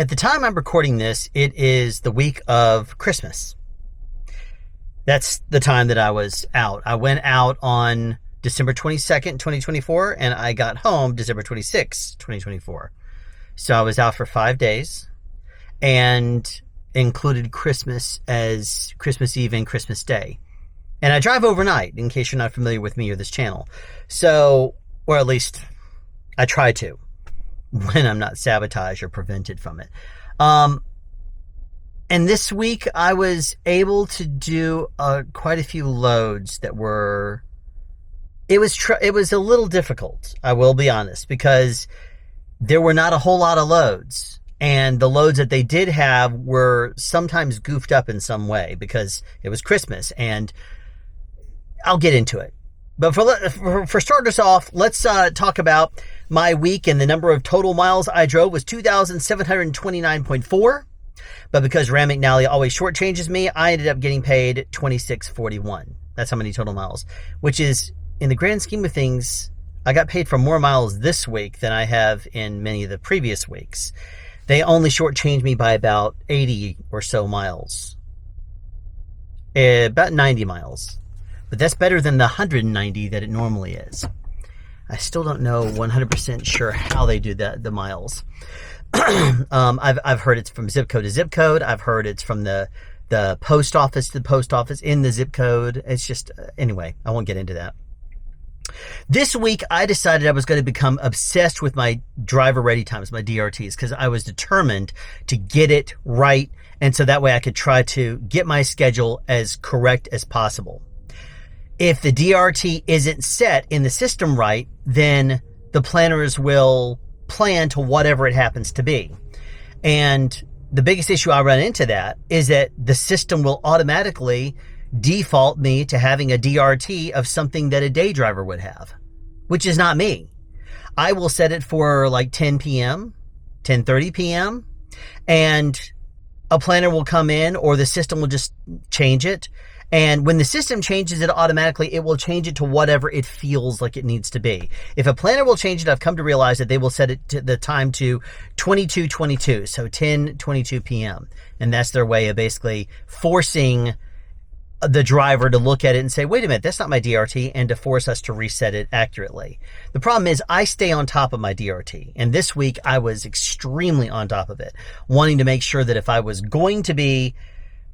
At the time I'm recording this, it is the week of Christmas. That's the time that I was out. I went out on December 22nd, 2024, and I got home December 26th, 2024. So I was out for 5 days and included Christmas as Christmas Eve and Christmas Day. And I drive overnight, in case you're not familiar with me or this channel. So, or at least I try to, when I'm not sabotaged or prevented from it. And this week I was able to do quite a few loads that were, it was a little difficult, I will be honest, because there were not a whole lot of loads. And the loads that they did have were sometimes goofed up in some way because it was Christmas, and I'll get into it. But for starters off, let's talk about my week, and the number of total miles I drove was 2,729.4. But because Ram McNally always shortchanges me, I ended up getting paid $26.41. That's how many total miles, which is, in the grand scheme of things, I got paid for more miles this week than I have in many of the previous weeks. They only shortchanged me by about 80 or so miles. About 90 miles. But that's better than the 190 that it normally is. I still don't know 100% sure how they do that, the miles. I've heard it's from zip code to zip code. I've heard it's from the post office to the post office in the zip code. It's just, anyway, I won't get into that. This week, I decided I was going to become obsessed with my driver ready times, my DRTs, because I was determined to get it right. And so that way I could try to get my schedule as correct as possible. If the DRT isn't set in the system right, then the planners will plan to whatever it happens to be. And the biggest issue I run into that is that the system will automatically default me to having a DRT of something that a day driver would have, which is not me. I will set it for like 10 p.m., 10:30 p.m., and a planner will come in, or the system will just change it. And when the system changes it automatically, it will change it to whatever it feels like it needs to be. If a planner will change it, I've come to realize that they will set it to the time to 22:22, so 10:22 p.m. And that's their way of basically forcing the driver to look at it and say, wait a minute, that's not my DRT, and to force us to reset it accurately. The problem is I stay on top of my DRT. And this week I was extremely on top of it, wanting to make sure that if I was going to be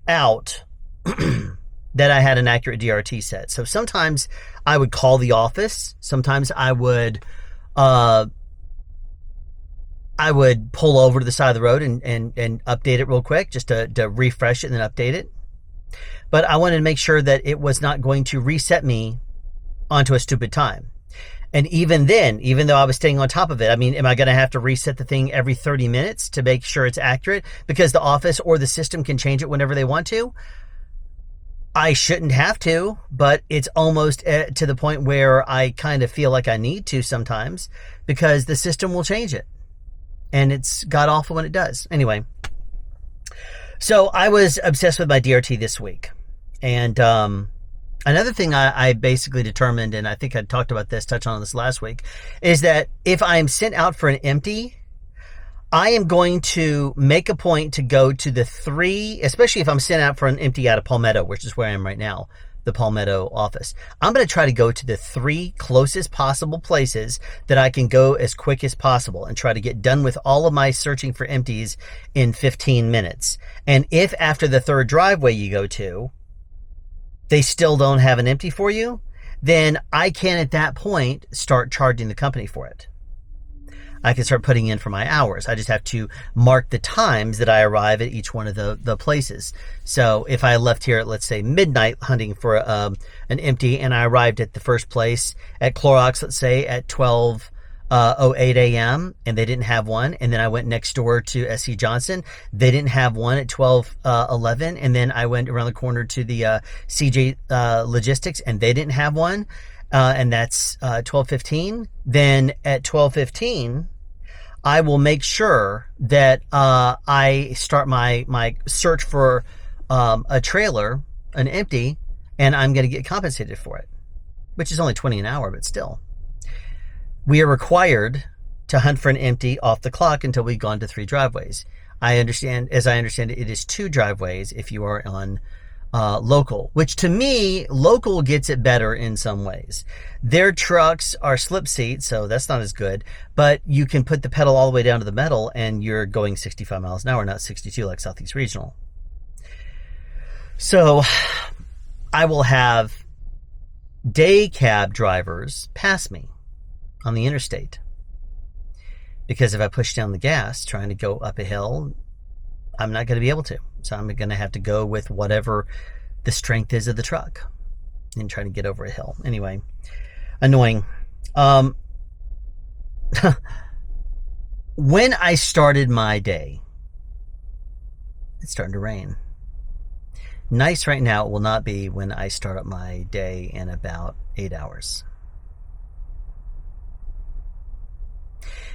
out, that I had an accurate DRT set. So sometimes I would call the office. Sometimes I would pull over to the side of the road and update it real quick, just to refresh it and then update it. But I wanted to make sure that it was not going to reset me onto a stupid time. And even then, even though I was staying on top of it, I mean, am I going to have to reset the thing every 30 minutes to make sure it's accurate? Because the office or the system can change it whenever they want to. I shouldn't have to, but it's almost to the point where I kind of feel like I need to sometimes, because the system will change it. And it's god awful when it does. Anyway, so I was obsessed with my DRT this week. And another thing I basically determined, and I think I talked about this, touched on this last week, is that if I'm sent out for an empty, I am going to make a point to go to the 3, especially if I'm sent out for an empty out of Palmetto, which is where I am right now, the Palmetto office. I'm going to try to go to the 3 closest possible places that I can go as quick as possible and try to get done with all of my searching for empties in 15 minutes. And if after the 3rd driveway you go to, they still don't have an empty for you, then I can at that point start charging the company for it. I can start putting in for my hours. I just have to mark the times that I arrive at each one of the places. So if I left here at, let's say, midnight hunting for an empty, and I arrived at the first place at Clorox, let's say, at 12:08 a.m., and they didn't have one, and then I went next door to S.C. Johnson, they didn't have one at 12:11, and then I went around the corner to the CJ Logistics, and they didn't have one, and that's 12:15. Then at 12:15, I will make sure that I start my search for a trailer, an empty, and I'm going to get compensated for it, which is only $20 an hour, but still. We are required to hunt for an empty off the clock until we've gone to 3 driveways. As I understand it, it is 2 driveways if you are on local, which to me, local gets it better in some ways. Their trucks are slip seats, so that's not as good, but you can put the pedal all the way down to the metal and you're going 65 miles an hour, not 62 like Southeast Regional. So I will have day cab drivers pass me on the interstate, because if I push down the gas trying to go up a hill, I'm not going to be able to. So I'm going to have to go with whatever the strength is of the truck and try to get over a hill. Anyway, annoying. When I started my day, it's starting to rain. Nice right now, it will not be when I start up my day in about 8 hours.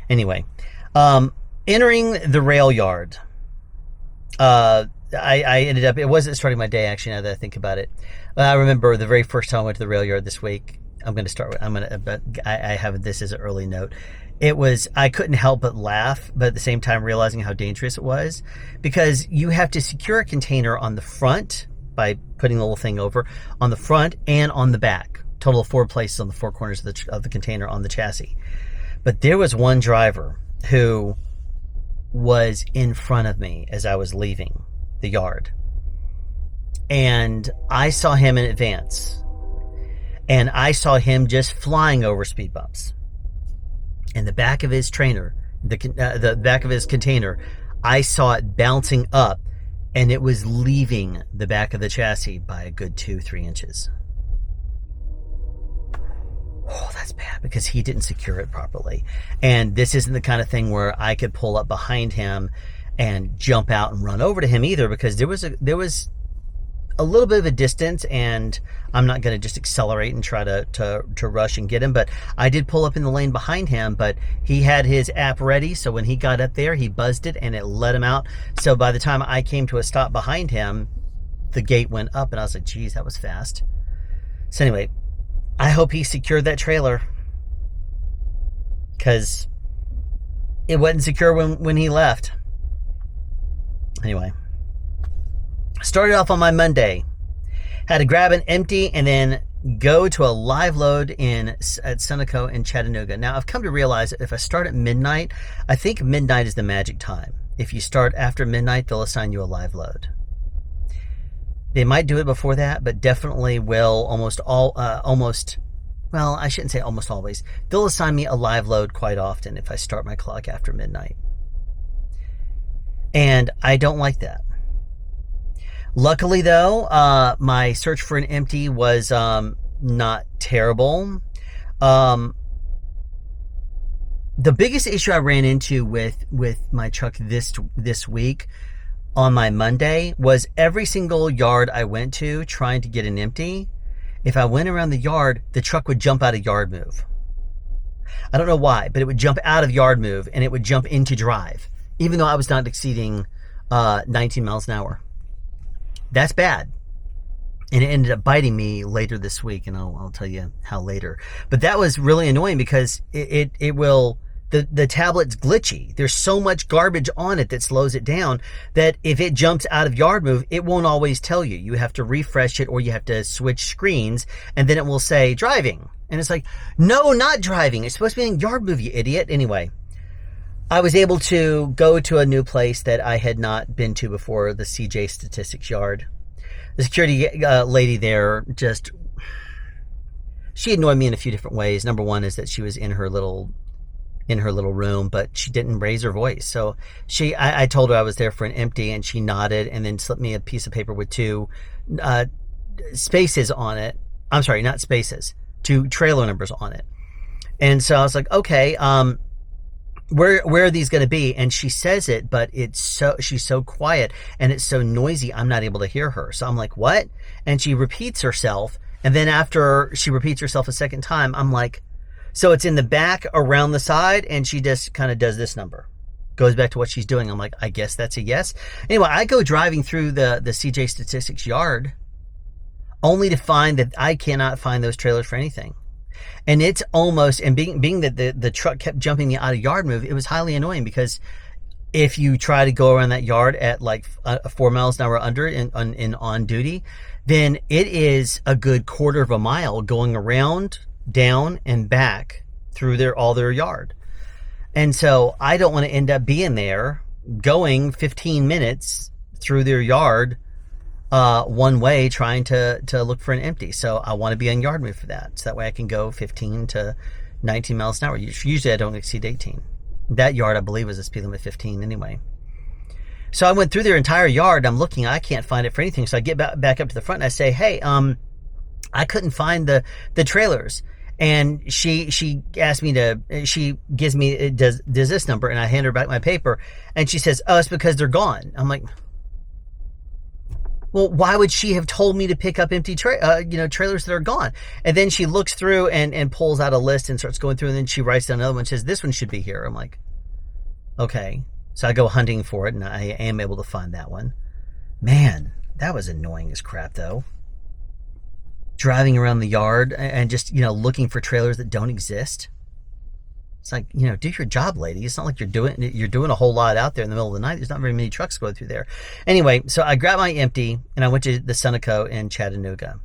Anyway, entering the rail yard. I ended up, it wasn't starting my day actually, now that I think about it. I remember the very first time I went to the rail yard this week. I have this as an early note. It was, I couldn't help but laugh, but at the same time realizing how dangerous it was, because you have to secure a container on the front by putting the little thing over on the front and on the back. Total of 4 places on the 4 corners of the container on the chassis. But there was one driver who was in front of me as I was leaving the yard. And I saw him in advance. And I saw him just flying over speed bumps. And the back of his trainer, the back of his container, I saw it bouncing up, and it was leaving the back of the chassis by a good 2-3 inches. Oh, that's bad, because he didn't secure it properly. And this isn't the kind of thing where I could pull up behind him and jump out and run over to him either, because there was a little bit of a distance, and I'm not going to just accelerate and try to rush and get him. But I did pull up in the lane behind him, but he had his app ready, so when he got up there, he buzzed it and it let him out. So by the time I came to a stop behind him, the gate went up, and I was like, geez, that was fast. So anyway, I hope he secured that trailer, because it wasn't secure when he left. Anyway, started off on my Monday. Had to grab an empty and then go to a live load at Sunoco in Chattanooga. Now, I've come to realize that if I start at midnight, I think midnight is the magic time. If you start after midnight, they'll assign you a live load. They might do it before that, but definitely will well, I shouldn't say almost always. They'll assign me a live load quite often if I start my clock after midnight. And I don't like that. Luckily, though, my search for an empty was not terrible. The biggest issue I ran into with my truck this week on my Monday was every single yard I went to trying to get an empty. If I went around the yard, the truck would jump out of yard move. I don't know why, but it would jump out of yard move and it would jump into drive, even though I was not exceeding 19 miles an hour. That's bad. And it ended up biting me later this week, and I'll tell you how later. But that was really annoying, because it will, the tablet's glitchy. There's so much garbage on it that slows it down that if it jumps out of yard move, it won't always tell you. You have to refresh it, or you have to switch screens, and then it will say driving. And it's like, no, not driving. It's supposed to be in yard move, you idiot. Anyway, I was able to go to a new place that I had not been to before, the CJ Statistics Yard. The security lady there she annoyed me in a few different ways. Number one is that she was in her little room, but she didn't raise her voice. So I told her I was there for an empty, and she nodded and then slipped me a piece of paper with 2 spaces on it. I'm sorry, not spaces, 2 trailer numbers on it. And so I was like, okay, where are these going to be? And she says it, but she's so quiet and it's so noisy, I'm not able to hear her. So I'm like, what? And she repeats herself. And then after she repeats herself a second time, I'm like, so it's in the back around the side, and she just kind of does this number. Goes back to what she's doing. I'm like, I guess that's a yes. Anyway, I go driving through the CJ Statistics Yard only to find that I cannot find those trailers for anything. And it's almost, and being that the truck kept jumping me out of yard move, it was highly annoying because if you try to go around that yard at like 4 miles an hour under in on duty, then it is a good quarter of a mile going around, down, and back through all their yard. And so I don't want to end up being there going 15 minutes through their yard one way trying to look for an empty. So I want to be on yard move for that. So that way I can go 15 to 19 miles an hour. Usually I don't exceed 18. That yard, I believe, was a speed limit 15 anyway. So I went through their entire yard. I'm looking, I can't find it for anything. So I get back up to the front and I say, hey, I couldn't find the trailers. And she asked me she gives me, does this number, and I hand her back my paper, and she says, oh, it's because they're gone. I'm like, well, why would she have told me to pick up empty trailers that are gone? And then she looks through and pulls out a list and starts going through, and then she writes down another one and says, this one should be here. I'm like, okay. So I go hunting for it, and I am able to find that one. Man, that was annoying as crap, though. Driving around the yard and just, looking for trailers that don't exist. It's like, do your job, lady. It's not like you're doing a whole lot out there in the middle of the night. There's not very many trucks going through there. Anyway, so I grabbed my empty and I went to the Sunoco in Chattanooga.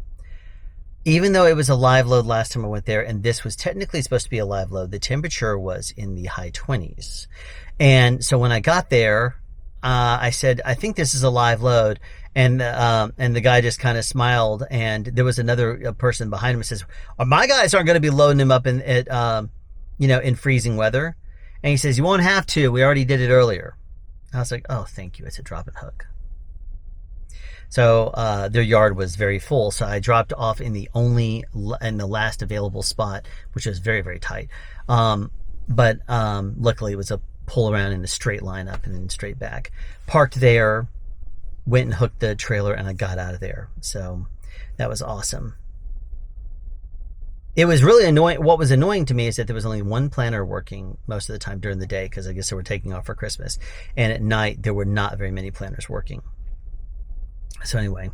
Even though it was a live load last time I went there, and this was technically supposed to be a live load, the temperature was in the high 20s. And so when I got there, I said, I think this is a live load. And the guy just kind of smiled, and there was another person behind him who says, my guys aren't going to be loading him up in freezing weather. And he says, you won't have to. We already did it earlier. I was like, oh, thank you. It's a drop and hook. So their yard was very full. So I dropped off in the last available spot, which was very, very tight. But luckily it was a pull around in a straight line up and then straight back. Parked there, went and hooked the trailer, and I got out of there. So that was awesome. It was really annoying. What was annoying to me is that there was only one planner working most of the time during the day, because I guess they were taking off for Christmas. And at night, there were not very many planners working. So anyway,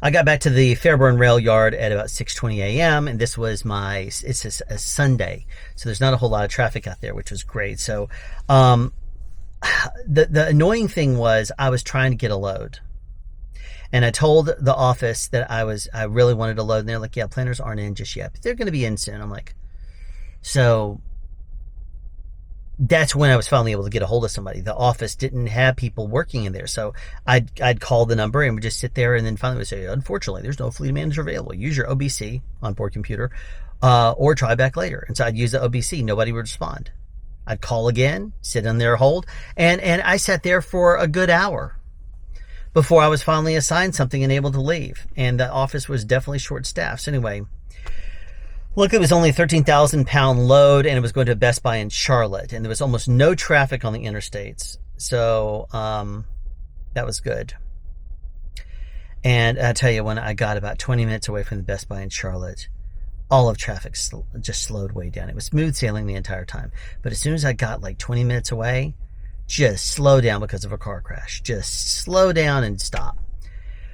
I got back to the Fairburn Rail Yard at about 6:20 a.m. and this was it's a Sunday, so there's not a whole lot of traffic out there, which was great. So the annoying thing was I was trying to get a load. And I told the office that I really wanted a load, and they're like, yeah, planners aren't in just yet, but they're going to be in soon. I'm like, so that's when I was finally able to get a hold of somebody. The office didn't have people working in there. So I'd call the number and would just sit there, and then finally would say, unfortunately, there's no fleet manager available. Use your OBC on board computer, or try back later. And so I'd use the OBC. Nobody would respond. I'd call again, sit on their hold, and I sat there for a good hour before I was finally assigned something and able to leave. And the office was definitely short-staffed. So anyway, look, it was only a 13,000-pound load, and it was going to Best Buy in Charlotte. And there was almost no traffic on the interstates. So that was good. And I tell you, when I got about 20 minutes away from the Best Buy in Charlotte, all of traffic just slowed way down. It was smooth sailing the entire time. But as soon as I got like 20 minutes away, just slow down because of a car crash. Just slow down and stop.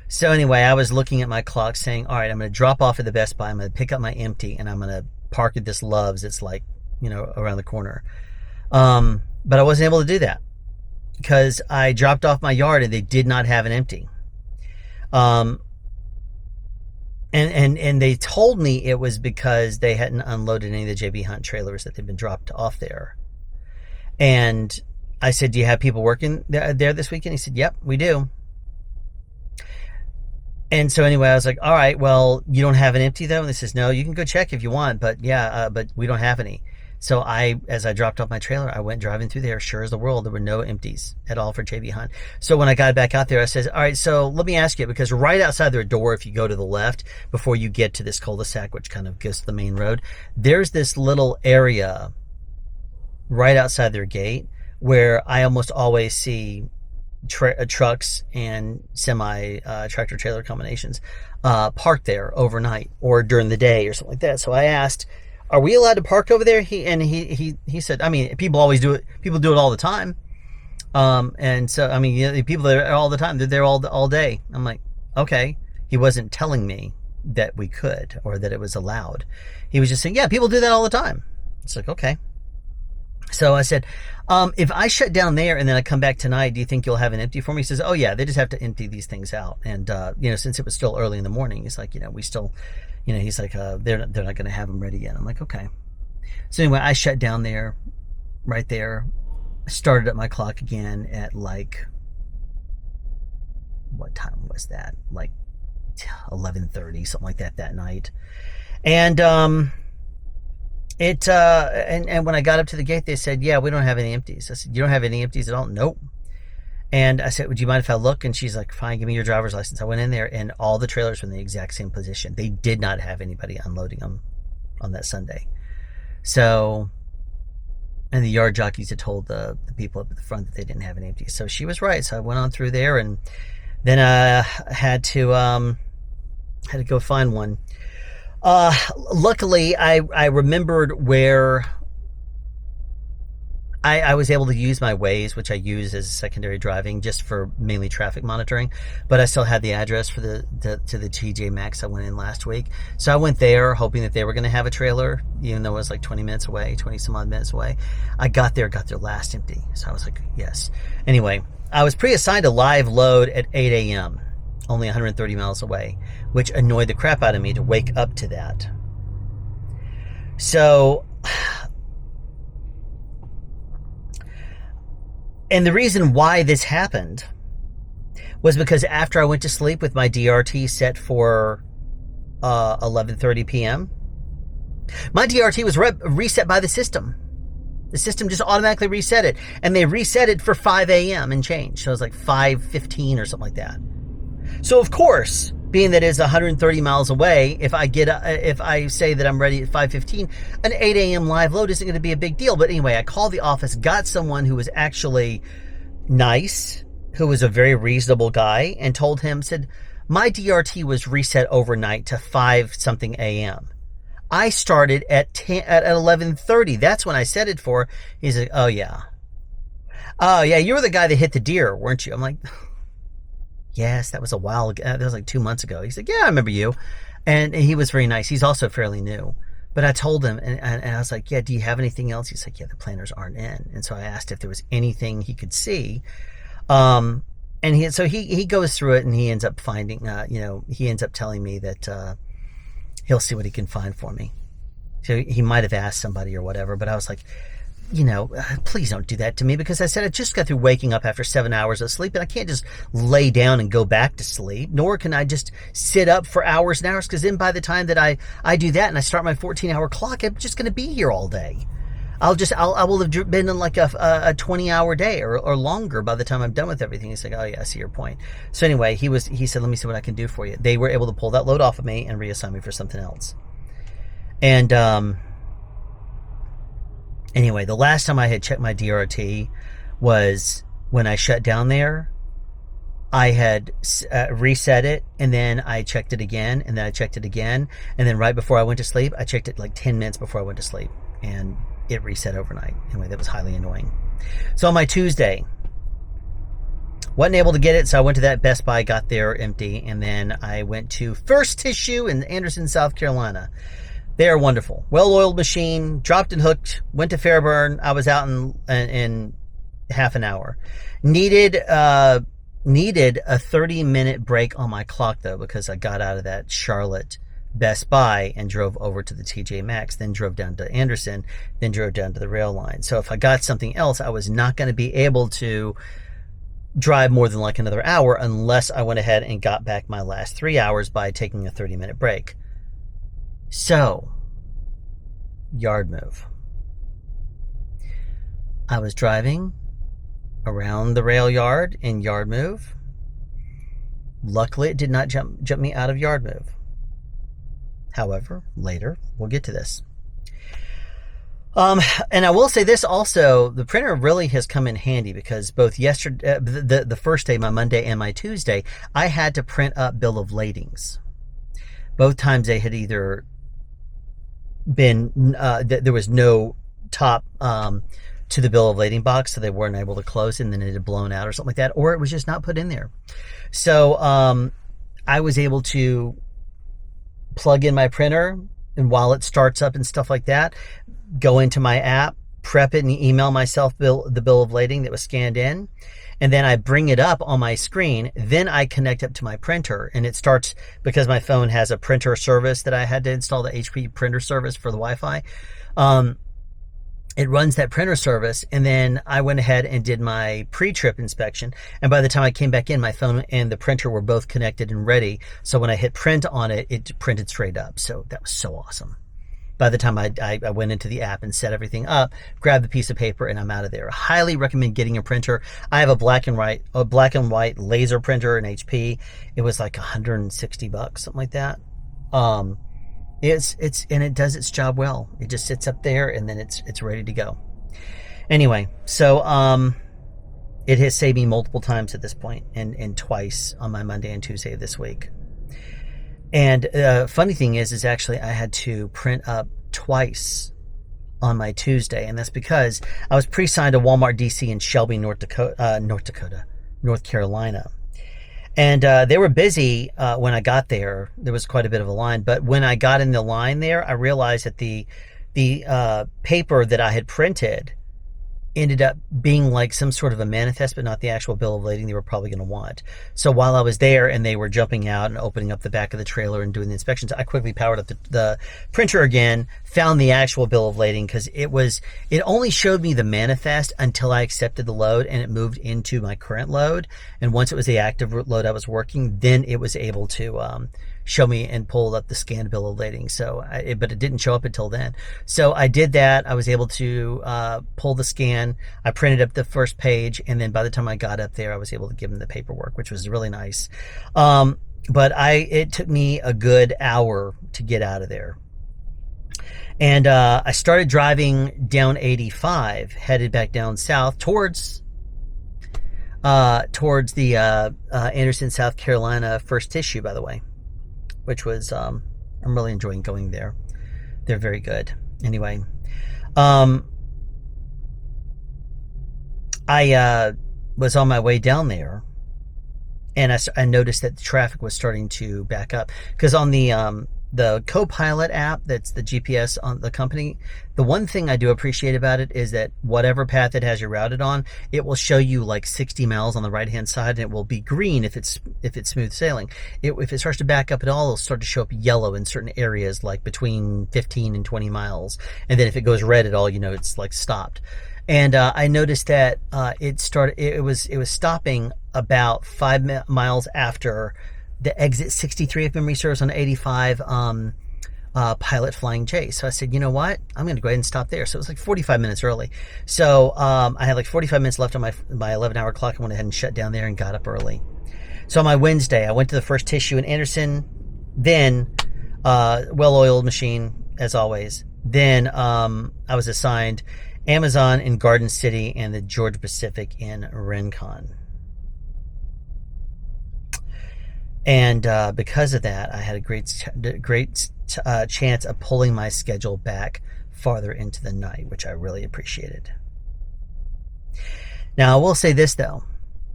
So anyway, I was looking at my clock saying, all right, I'm going to drop off at the Best Buy. I'm going to pick up my empty, and I'm going to park at this Love's. It's like, around the corner. But I wasn't able to do that because I dropped off my yard and they did not have an empty. And they told me it was because they hadn't unloaded any of the JB Hunt trailers that they'd been dropped off there. And I said, do you have people working there this weekend? He said, yep, we do. And so anyway, I was like, all right, well, you don't have an empty though? And they says, no, you can go check if you want, but yeah, but we don't have any. So as I dropped off my trailer, I went driving through there, sure as the world, there were no empties at all for JB Hunt. So when I got back out there, I said, all right, so let me ask you, because right outside their door, if you go to the left, before you get to this cul-de-sac, which kind of goes to the main road, there's this little area right outside their gate where I almost always see trucks and semi tractor trailer combinations parked there overnight or during the day or something like that. So I asked, are we allowed to park over there? He said, I mean, people always do it. People do it all the time. And so, I mean, people there all the time, they're there all day. I'm like, okay. He wasn't telling me that we could, or that it was allowed. He was just saying, yeah, people do that all the time. It's like, okay. So I said, if I shut down there and then I come back tonight, do you think you'll have an empty for me? He says, oh yeah, they just have to empty these things out. And, since it was still early in the morning, he's like, we still, he's like, they're not going to have them ready yet. I'm like, okay. So anyway, I shut down there, right there, started up my clock again at like, what time was that? Like 11:30, something like that night. And, and when I got up to the gate, they said, yeah, we don't have any empties. I said, you don't have any empties at all? Nope. And I said, would you mind if I look? And she's like, fine, give me your driver's license. I went in there and all the trailers were in the exact same position. They did not have anybody unloading them on that Sunday. So, and the yard jockeys had told the people up at the front that they didn't have any empties. So she was right. So I went on through there, and then I had to go find one. Luckily, I remembered where I was able to use my Waze, which I use as secondary driving just for mainly traffic monitoring, but I still had the address for to the TJ Maxx I went in last week. So I went there hoping that they were going to have a trailer, even though it was like 20 some odd minutes away. I got there, got their last empty. So I was like, yes. Anyway, I was pre-assigned a live load at 8 a.m., only 130 miles away, which annoyed the crap out of me to wake up to that. So, and the reason why this happened was because after I went to sleep with my DRT set for 11:30 p.m., my DRT was reset by the system. The system just automatically reset it, and they reset it for 5 a.m. and change. So it was like 5:15 or something like that. So of course, being that it's 130 miles away, if I say that I'm ready at 5:15, an 8 a.m. live load isn't going to be a big deal. But anyway, I called the office, got someone who was actually nice, who was a very reasonable guy, and told him, said, my DRT was reset overnight to 5 something a.m. I started at 11:30. That's when I set it for. He's like, oh yeah, you were the guy that hit the deer, weren't you? I'm like, yes, that was a while ago. That was like 2 months ago. He's like, yeah, I remember you. And he was very nice. He's also fairly new. But I told him, and I was like, yeah, do you have anything else? He's like, yeah, the planners aren't in. And so I asked if there was anything he could see. And he goes through it, and he ends up finding, he ends up telling me that he'll see what he can find for me. So he might have asked somebody or whatever, but I was like, please don't do that to me, because I said I just got through waking up after 7 hours of sleep, and I can't just lay down and go back to sleep, nor can I just sit up for hours and hours, because then by the time that I do that and I start my 14-hour clock, I'm just going to be here all day. I will have been in like a 20-hour day or longer by the time I'm done with everything. He's like, oh yeah, I see your point. So anyway, he said, let me see what I can do for you. They were able to pull that load off of me and reassign me for something else. And anyway, the last time I had checked my DRT was when I shut down there. I had reset it, and then I checked it again, and then I checked it again, and then right before I went to sleep, I checked it like 10 minutes before I went to sleep, and it reset overnight. Anyway, that was highly annoying. So on my Tuesday, wasn't able to get it, so I went to that Best Buy, got there empty, and then I went to First Tissue in Anderson, South Carolina. They are wonderful. Well-oiled machine, dropped and hooked, went to Fairburn. I was out in half an hour. Needed a 30-minute break on my clock, though, because I got out of that Charlotte Best Buy and drove over to the TJ Maxx, then drove down to Anderson, then drove down to the rail line. So if I got something else, I was not going to be able to drive more than like another hour unless I went ahead and got back my last 3 hours by taking a 30-minute break. So, yard move. I was driving around the rail yard in yard move. Luckily, it did not jump me out of yard move. However, later, we'll get to this. And I will say this also, the printer really has come in handy, because both yesterday, the first day, my Monday and my Tuesday, I had to print up bill of ladings. Both times they had either been, there was no top to the bill of lading box, so they weren't able to close, and then it had blown out or something like that, or it was just not put in there. So I was able to plug in my printer, and while it starts up and stuff like that, go into my app, prep it, and email myself the bill of lading that was scanned in. And then I bring it up on my screen. Then I connect up to my printer, and it starts, because my phone has a printer service that I had to install, the HP printer service for the Wi-Fi. It runs that printer service, and then I went ahead and did my pre-trip inspection. And by the time I came back in, my phone and the printer were both connected and ready. So when I hit print on it, it printed straight up. So that was so awesome. By the time I went into the app and set everything up, grabbed the piece of paper, and I'm out of there. Highly recommend getting a printer. I have a black and white laser printer in HP. It was like $160, something like that. And it does its job well. It just sits up there, and then it's ready to go. Anyway, so it has saved me multiple times at this point, and twice on my Monday and Tuesday this week. And funny thing is actually I had to print up twice on my Tuesday, and that's because I was pre-signed to Walmart DC in Shelby, North Carolina. And they were busy when I got there. There was quite a bit of a line. But when I got in the line there, I realized that the paper that I had printed ended up being like some sort of a manifest, but not the actual bill of lading they were probably going to want. So while I was there and they were jumping out and opening up the back of the trailer and doing the inspections, I quickly powered up the printer again, found the actual bill of lading, because it only showed me the manifest until I accepted the load, and it moved into my current load. And once it was the active load I was working, then it was able to show me and pull up the scanned bill of lading. So, but it didn't show up until then. So I did that. I was able to pull the scan. I printed up the first page, and then by the time I got up there, I was able to give them the paperwork, which was really nice. But it took me a good hour to get out of there. And I started driving down 85, headed back down south towards the Anderson, South Carolina First Tissue, by the way, which was, I'm really enjoying going there. They're very good. Anyway, I was on my way down there, and I noticed that the traffic was starting to back up, because on the Copilot app, that's the GPS on the company, the one thing I do appreciate about it is that whatever path it has you routed on, it will show you like 60 miles on the right hand side, and it will be green if it's smooth sailing. If it starts to back up at all, it'll start to show up yellow in certain areas, like between 15 and 20 miles. And then if it goes red at all, it's like stopped. And I noticed that it was stopping about 5 miles after the exit 63, if memory serves, on 85 Pilot Flying J. So I said, you know what? I'm going to go ahead and stop there. So it was like 45 minutes early. So I had like 45 minutes left on my 11-hour clock. I went ahead and shut down there and got up early. So on my Wednesday, I went to the First Tissue in Anderson, then well-oiled machine, as always. Then I was assigned Amazon in Garden City and the Georgia Pacific in Rincon. And because of that, I had a great chance of pulling my schedule back farther into the night, which I really appreciated. Now, I will say this, though.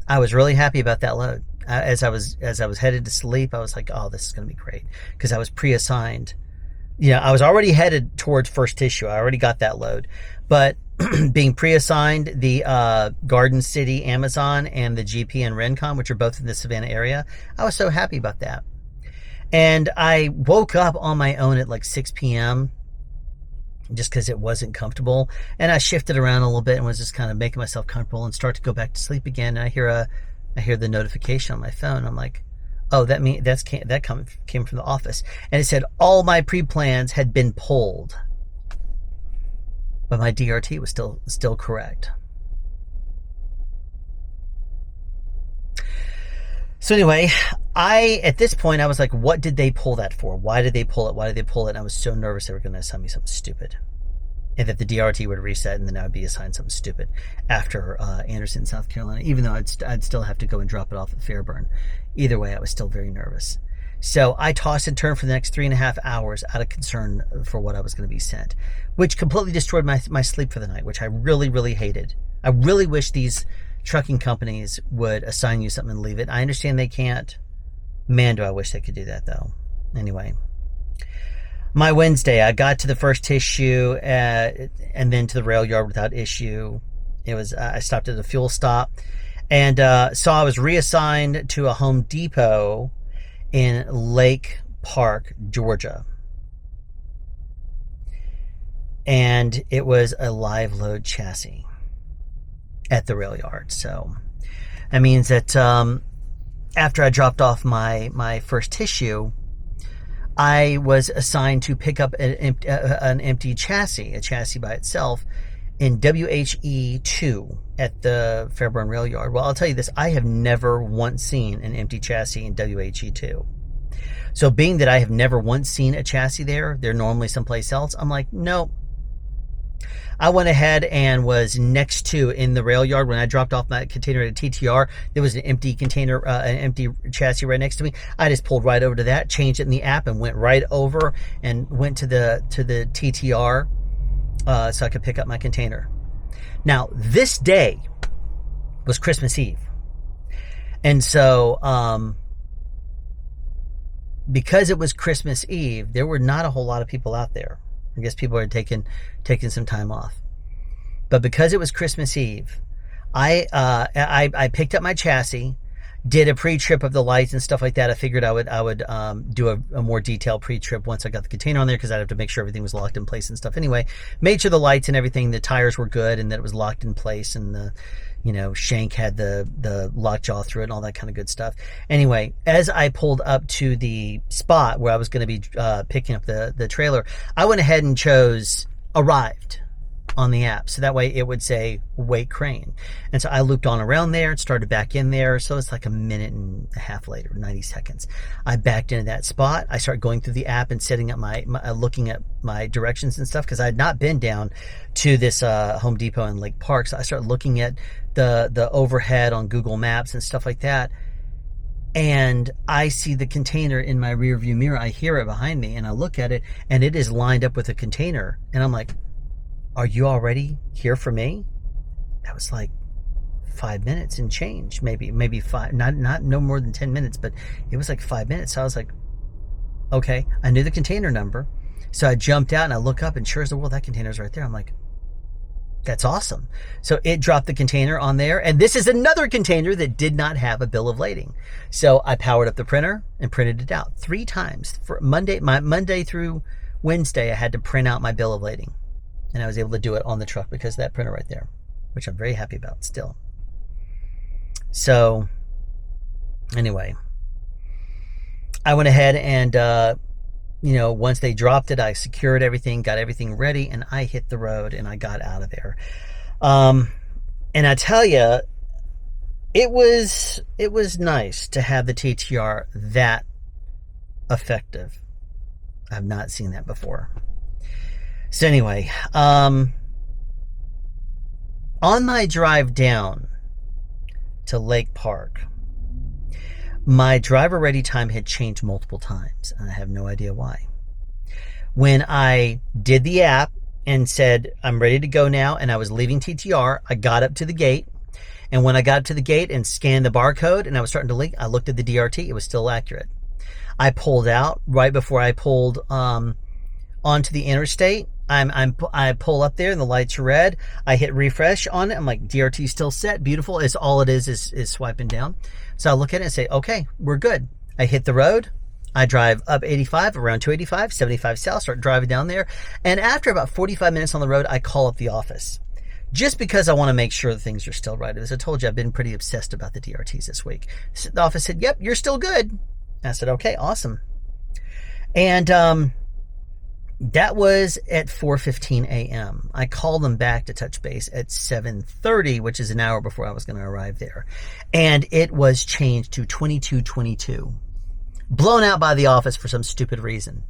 I was really happy about that load. As I was headed to sleep, I was like, oh, this is going to be great, because I was pre-assigned. I was already headed towards First Tissue. I already got that load. But being pre-assigned the Garden City Amazon and the GP and Rincon, which are both in the Savannah area, I was so happy about that. And I woke up on my own at like 6 p.m. just because it wasn't comfortable. And I shifted around a little bit and was just kind of making myself comfortable and start to go back to sleep again. And I hear the notification on my phone. I'm like, oh, that came from the office. And it said all my pre-plans had been pulled, but my DRT was still correct. So anyway, at this point, I was like, what did they pull that for? Why did they pull it? Why did they pull it? And I was so nervous they were going to assign me something stupid, and that the DRT would reset, and then I would be assigned something stupid after Anderson, South Carolina, even though I'd still have to go and drop it off at Fairburn. Either way, I was still very nervous. So I tossed and turned for the next 3.5 hours out of concern for what I was going to be sent, which completely destroyed my sleep for the night, which I really, really hated. I really wish these trucking companies would assign you something and leave it. I understand they can't. Man, do I wish they could do that, though. Anyway. My Wednesday, I got to the first issue and then to the rail yard without issue. It was I stopped at a fuel stop, and so I was reassigned to a Home Depot in Lake Park, Georgia. And it was a live load chassis at the rail yard. So that means that after I dropped off my first issue, I was assigned to pick up an empty chassis, a chassis by itself, in WHE2 at the Fairburn Rail Yard. Well, I'll tell you this, I have never once seen an empty chassis in WHE2. So being that I have never once seen a chassis there, they're normally someplace else, I'm like, no. I went ahead and was next to in the rail yard when I dropped off my container at TTR. There was an empty container, an empty chassis right next to me. I just pulled right over to that, changed it in the app, and went right over and went to the TTR so I could pick up my container. Now, this day was Christmas Eve, and so because it was Christmas Eve, there were not a whole lot of people out there. I guess people are taking some time off. But because it was Christmas Eve, I picked up my chassis, did a pre-trip of the lights and stuff like that. I figured I would do a more detailed pre-trip once I got the container on there, because I'd have to make sure everything was locked in place and stuff. Anyway, made sure the lights and everything, the tires were good, and that it was locked in place, and the shank had the lockjaw through it and all that kind of good stuff. Anyway, as I pulled up to the spot where I was going to be picking up the trailer, I went ahead and chose arrived on the app, so that way it would say Wake Crane. And so I looped on around there and started back in there. So it's like a minute and a half later, 90 seconds. I backed into that spot. I started going through the app and setting up my looking at my directions and stuff, because I had not been down to this Home Depot in Lake Park. So I started looking at the overhead on Google Maps and stuff like that. And I see the container in my rear view mirror. I hear it behind me, and I look at it, and it is lined up with a container. And I'm like, are you already here for me? That was like 5 minutes and change, maybe five, not no more than 10 minutes, but it was like 5 minutes. So I was like, okay. I knew the container number. So I jumped out and I look up, and sure as the world, that container's right there. I'm like, that's awesome. So it dropped the container on there, and this is another container that did not have a bill of lading. So I powered up the printer and printed it out 3 times. For Monday through Wednesday, I had to print out my bill of lading. And I was able to do it on the truck because of that printer right there, which I'm very happy about still. So anyway, I went ahead and, once they dropped it, I secured everything, got everything ready, and I hit the road and I got out of there. And I tell you, it was nice to have the TTR that effective. I've not seen that before. So anyway, on my drive down to Lake Park, my driver ready time had changed multiple times, and I have no idea why. When I did the app and said, I'm ready to go now, and I was leaving TTR, I got up to the gate, and when I got up to the gate and scanned the barcode and I was starting to leak, I looked at the DRT, it was still accurate. I pulled out right before I pulled onto the interstate. I pull up there and the lights are red. I hit refresh on it. I'm like, DRT still set. Beautiful. It's all it is swiping down. So I look at it and say, okay, we're good. I hit the road. I drive up 85, around 285, 75 south, start driving down there. And after about 45 minutes on the road, I call up the office, just because I want to make sure that things are still right. As I told you, I've been pretty obsessed about the DRTs this week. So the office said, yep, you're still good. I said, okay, awesome. And that was at 4:15 a.m. I called them back to touch base at 7:30, which is an hour before I was going to arrive there. And it was changed to 22:22. Blown out by the office for some stupid reason.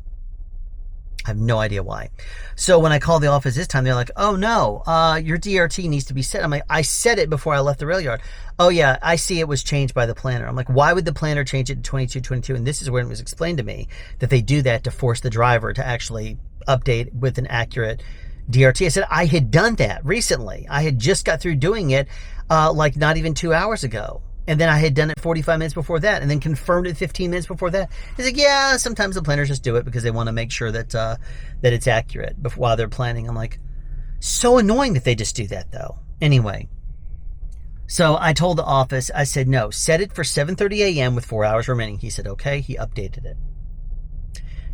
I have no idea why. So when I called the office this time, they're like, oh no, your DRT needs to be set. I'm like, I set it before I left the rail yard. Oh yeah, I see it was changed by the planner. I'm like, why would the planner change it to 22:22? And this is where it was explained to me that they do that to force the driver to actually update with an accurate DRT. I said, I had done that recently. I had just got through doing it like not even 2 hours ago. And then I had done it 45 minutes before that, and then confirmed it 15 minutes before that. He's like, yeah, sometimes the planners just do it because they want to make sure that that it's accurate while they're planning. I'm like, so annoying that they just do that, though. Anyway, so I told the office, I said, no, set it for 7:30 a.m. with 4 hours remaining. He said, okay. He updated it.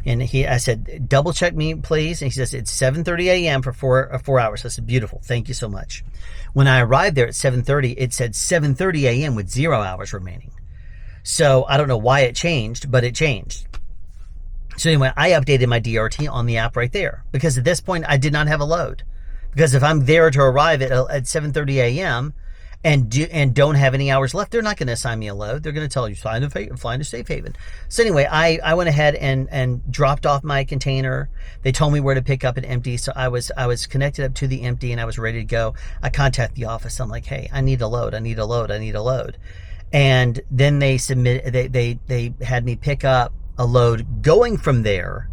And I said, double check me, please. And he says, it's 7:30 a.m. for 4 hours. I said, beautiful. Thank you so much. When I arrived there at 7:30, it said 7:30 a.m. with 0 hours remaining. So I don't know why it changed, but it changed. So anyway, I updated my DRT on the app right there because at this point I did not have a load. Because if I'm there to arrive at 7:30 a.m. and don't have any hours left, they're not going to assign me a load. They're going to tell you fly to Safe Haven. So anyway, I went ahead and dropped off my container. They told me where to pick up an empty, so I was connected up to the empty and I was ready to go. I contacted the office. I'm like, hey, I need a load. I need a load. I need a load. And then they had me pick up a load going from there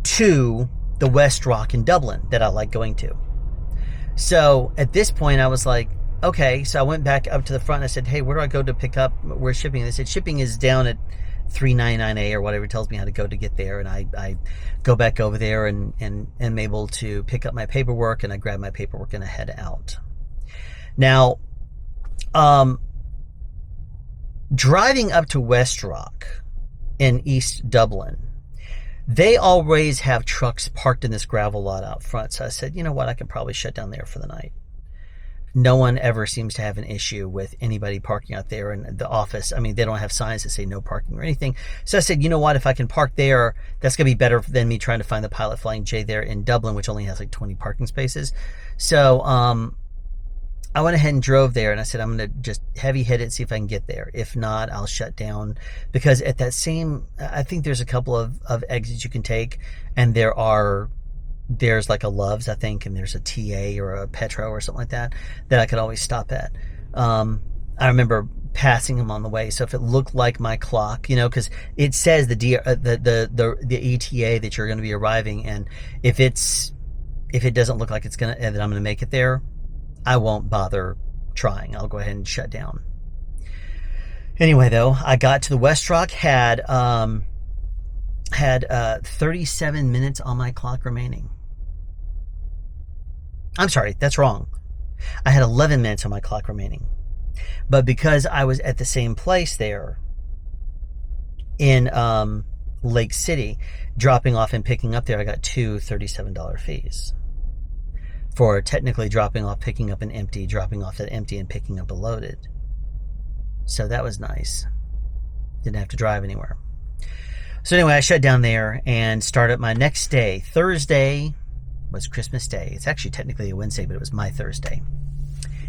to the West Rock in Dublin that I like going to. So at this point, I was like, okay. So I went back up to the front and I said, hey, where do I go to pick up? Where's shipping? And they said, shipping is down at 399A or whatever. It tells me how to go to get there. And I go back over there and am able to pick up my paperwork, and I grab my paperwork and I head out. Now, driving up to West Rock in East Dublin, they always have trucks parked in this gravel lot out front. So I said, you know what? I could probably shut down there for the night. No one ever seems to have an issue with anybody parking out there in the office. I mean, they don't have signs that say no parking or anything. So I said, you know what? If I can park there, that's going to be better than me trying to find the Pilot Flying J there in Dublin, which only has like 20 parking spaces. So I went ahead and drove there, and I said, I'm going to just heavy hit it, see if I can get there. If not, I'll shut down. Because at that I think there's a couple of exits you can take, and there's like a Love's, I think, and there's a TA or a Petro or something like that I could always stop at. I remember passing them on the way. So if it looked like my clock, because it says the ETA that you're going to be arriving, and if it doesn't look like that I'm going to make it there, I won't bother trying. I'll go ahead and shut down. Anyway, though, I got to the West Rock, had 37 minutes on my clock remaining. I'm sorry, that's wrong. I had 11 minutes on my clock remaining. But because I was at the same place there in Lake City, dropping off and picking up there, I got two $37 fees for technically dropping off, picking up an empty, dropping off that empty, and picking up a loaded. So that was nice. Didn't have to drive anywhere. So anyway, I shut down there and started my next day. Thursday was Christmas Day. It's actually technically a Wednesday, but it was my Thursday.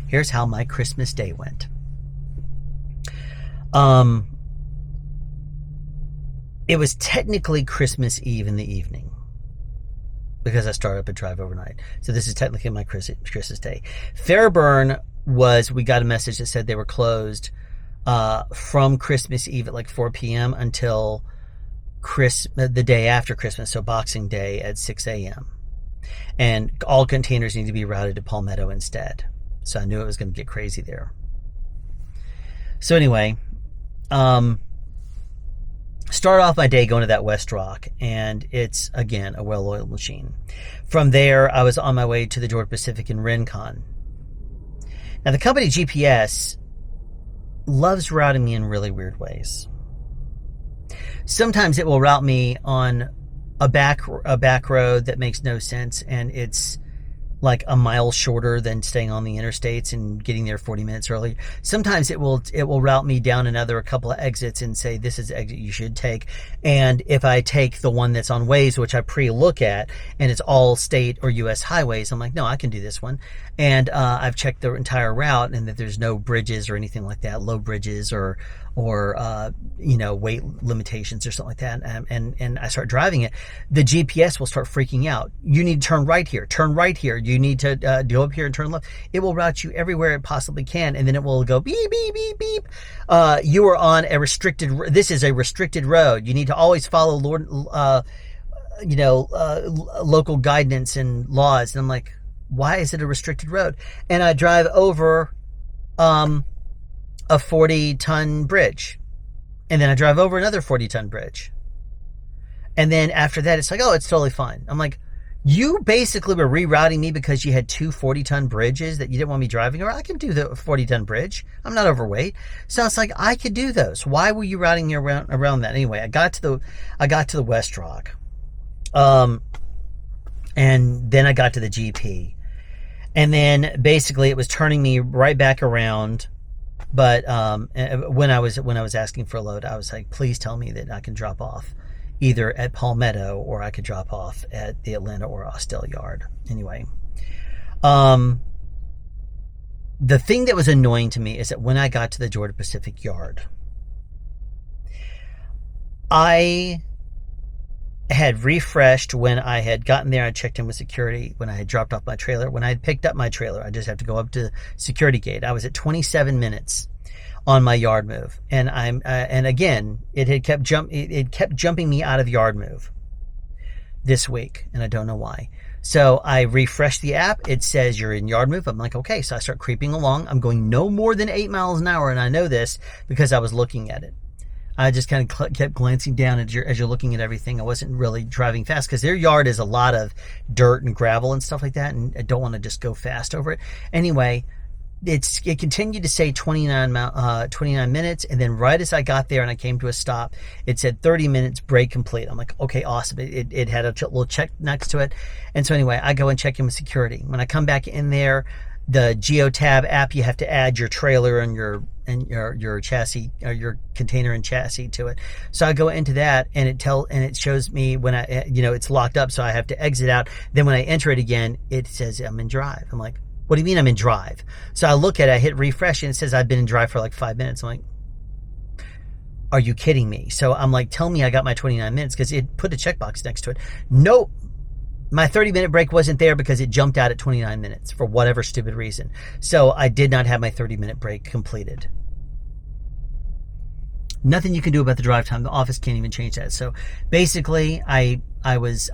Here's how my Christmas Day went. It was technically Christmas Eve in the evening, because I started up and drive overnight. So this is technically my Christmas Day. Fairburn we got a message that said they were closed from Christmas Eve at like 4 p.m. until the day after Christmas, so Boxing Day at 6 a.m. And all containers need to be routed to Palmetto instead. So I knew it was going to get crazy there. So anyway, start off my day going to that West Rock, and it's, again, a well-oiled machine. From there, I was on my way to the Georgia Pacific in Rincon. Now, the company GPS loves routing me in really weird ways. Sometimes it will route me on a back road that makes no sense, and it's like a mile shorter than staying on the interstates and getting there 40 minutes early. Sometimes it will route me down a couple of exits and say, this is the exit you should take. And if I take the one that's on Waze, which I pre-look at, and it's all state or U.S. highways, I'm like, no, I can do this one. And I've checked the entire route, and that there's no bridges or anything like that, low bridges or weight limitations or something like that. And I start driving it, the GPS will start freaking out. You need to turn right here, turn right here. You need to go up here and turn left. It will route you everywhere it possibly can. And then it will go beep, beep, beep, beep. You are on this is a restricted road. You need to always follow local guidance and laws. And I'm like, why is it a restricted road? And I drive over a 40-ton bridge. And then I drive over another 40-ton bridge. And then after that, it's like, oh, it's totally fine. I'm like, you basically were rerouting me because you had two 40-ton bridges that you didn't want me driving over. I can do the 40-ton bridge. I'm not overweight. So it's like, I could do those. Why were you routing me around that? Anyway, I got to the West Rock. And then I got to the GP. And then basically it was turning me right back around. But when I was asking for a load, I was like, please tell me that I can drop off either at Palmetto or I could drop off at the Atlanta or Austell yard. Anyway, the thing that was annoying to me is that when I got to the Georgia Pacific yard, I had refreshed when I had gotten there. I checked in with security when I had dropped off my trailer. When I had picked up my trailer, I just have to go up to security gate. I was at 27 minutes on my yard move, and and again, it kept jumping me out of yard move this week, and I don't know why. So I refreshed the app. It says you're in yard move. I'm like, okay. So I start creeping along. I'm going no more than 8 miles an hour, and I know this because I was looking at it. I just kind of kept glancing down as you're looking at everything. I wasn't really driving fast because their yard is a lot of dirt and gravel and stuff like that, and I don't want to just go fast over it. Anyway, it continued to say 29 minutes, and then right as I got there and I came to a stop, it said 30 minutes, break complete. I'm like, okay, awesome. It had a little check next to it. And so anyway, I go and check in with security. When I come back in there, the GeoTab app, you have to add your trailer and your chassis, or your container and chassis to it. So I go into that, and it shows me when it's locked up, so I have to exit out. Then when I enter it again, it says I'm in drive. I'm like, what do you mean I'm in drive? So I look at it, I hit refresh, and it says I've been in drive for like 5 minutes. I'm like, are you kidding me? So I'm like, tell me I got my 29 minutes, because it put a checkbox next to it. Nope. My 30-minute break wasn't there because it jumped out at 29 minutes for whatever stupid reason. So I did not have my 30-minute break completed. Nothing you can do about the drive time. The office can't even change that. So basically, I was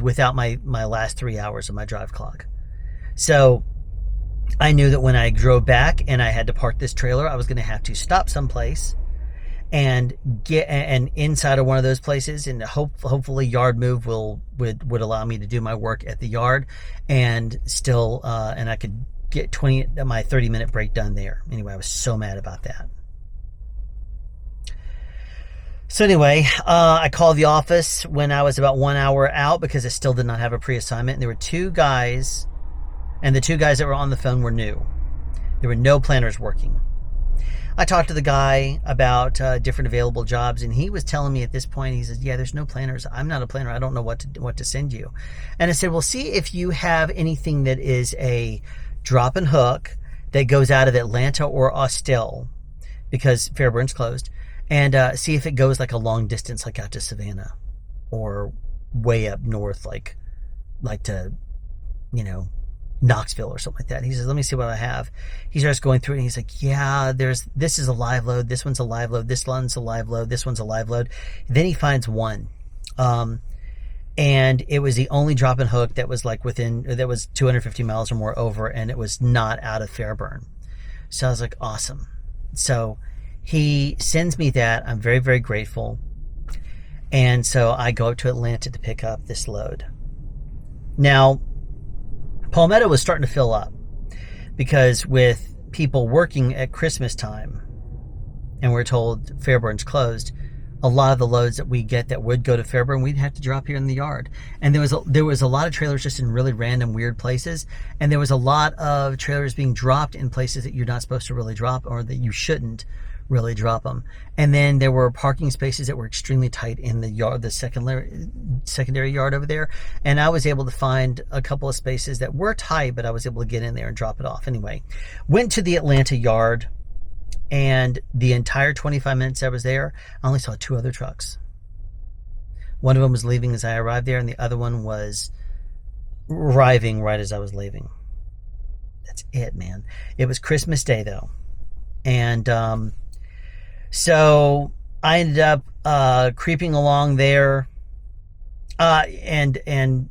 without my last 3 hours of my drive clock. So I knew that when I drove back and I had to park this trailer, I was going to have to stop someplace and get and inside of one of those places, and hopefully yard move would allow me to do my work at the yard, and still and I could get my 30-minute break done there. Anyway, I was so mad about that. So anyway, I called the office when I was about 1 hour out because I still did not have a pre-assignment. And there were two guys, and the two guys that were on the phone were new. There were no planners working. I talked to the guy about different available jobs, and he was telling me at this point, he says, yeah, there's no planners. I'm not a planner. I don't know what to send you. And I said, well, see if you have anything that is a drop and hook that goes out of Atlanta or Austell, because Fairburn's closed, and see if it goes like a long distance, like out to Savannah or way up north, like to, Knoxville or something like that. He says, let me see what I have. He starts going through it, and he's like, yeah, this is a live load. This one's a live load. This one's a live load. This one's a live load. Then he finds one. And it was the only drop and hook that was that was 250 miles or more over, and it was not out of Fairburn. So I was like, awesome. So he sends me that. I'm very, very grateful. And so I go up to Atlanta to pick up this load. Now, Palmetto was starting to fill up because with people working at Christmas time, and we're told Fairburn's closed, a lot of the loads that we get that would go to Fairburn, we'd have to drop here in the yard. And there was a lot of trailers just in really random, weird places. And there was a lot of trailers being dropped in places that you're not supposed to really drop, or that you shouldn't really drop them. And then there were parking spaces that were extremely tight in the yard, the secondary yard over there. And I was able to find a couple of spaces that were tight, but I was able to get in there and drop it off. Anyway, went to the Atlanta yard, and the entire 25 minutes I was there, I only saw two other trucks. One of them was leaving as I arrived there, and the other one was arriving right as I was leaving. That's it, man. It was Christmas Day, though. And so I ended up creeping along there. And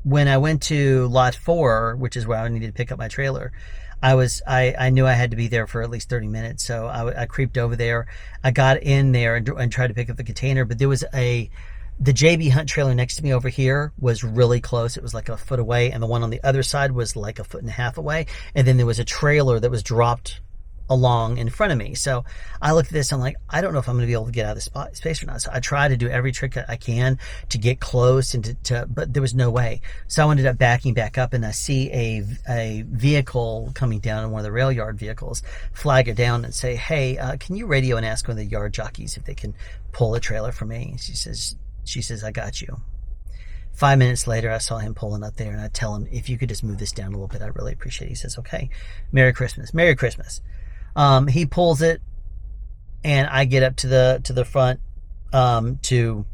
when I went to lot 4, which is where I needed to pick up my trailer, I knew I had to be there for at least 30 minutes. So I creeped over there. I got in there and tried to pick up the container, but there was the JB Hunt trailer next to me over here was really close. It was like a foot away. And the one on the other side was like a foot and a half away. And then there was a trailer that was dropped along in front of me. So I looked at this, I'm like, I don't know if I'm going to be able to get out of the space or not. So I try to do every trick I can to get close and but there was no way. So I ended up backing back up, and I see a vehicle coming down, one of the rail yard vehicles, flag it down and say, hey, can you radio and ask one of the yard jockeys if they can pull a trailer for me? She says, I got you. 5 minutes later, I saw him pulling up there, and I tell him, if you could just move this down a little bit, I really appreciate it. He says, okay, Merry Christmas. Merry Christmas. He pulls it, and I get up to the front to